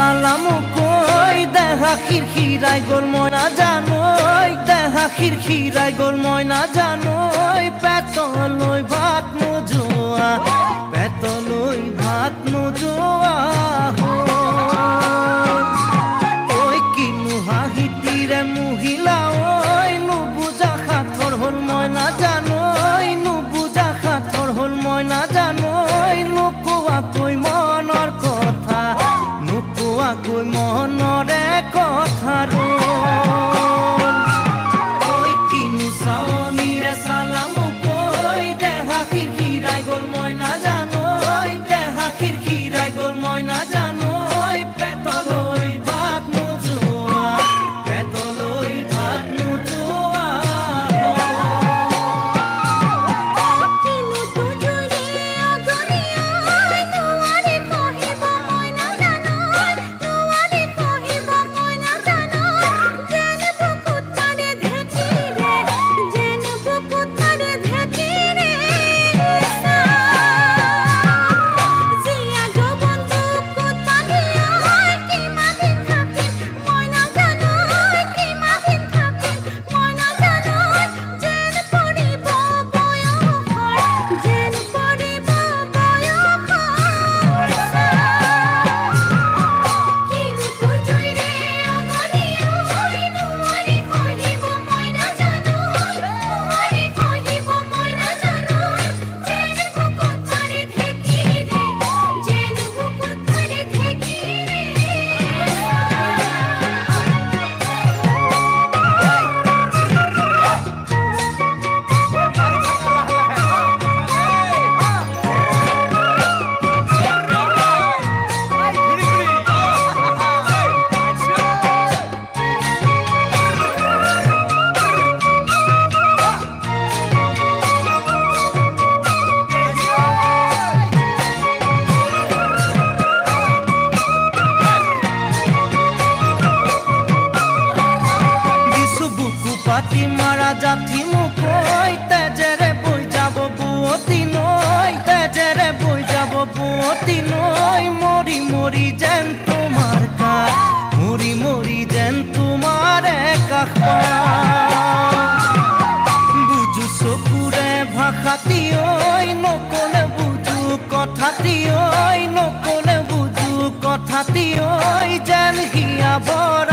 সালামো কই দেখা খিরখিরাই গোল ময়না জানোই দেখা খিরখিরাই গোল ময়না জানোই পেতলই ভাত নোজোয়া পেতলই ভাত নোজোয়া ওই কিনু হাহিতিরে মহিলা ওই নুবুজা খাথর হল ময়না জানোই নুবুজা খাথর হল ময়না জানোই নুকুয়া কই মনৰ কথা নুকুয়া কই মনৰে কথা ওই কিনু সাওনিরে সালামো কই দেখা খিরখিরাই গোল ময়না জানোই দেখা খিরখিরাই গোল ময়না জানোই পেতলই ভাত নোজোয়া পেতলই ভাত নোজোয়া পাতি মারা জাতি মুকই তেজেরে বই যাব বুয়তি নই তেজেরে বই যাব বুয়তি নই মরি মরি যেন তোমার কাজ মরি মরি যেন তোমার একাশ বুঝু চকুরে ভাষাতি ঐ নকলে বুঝু কথাতি ঐ নকলে বুঝু কথাতি ঐ যেন হিয়া বৰ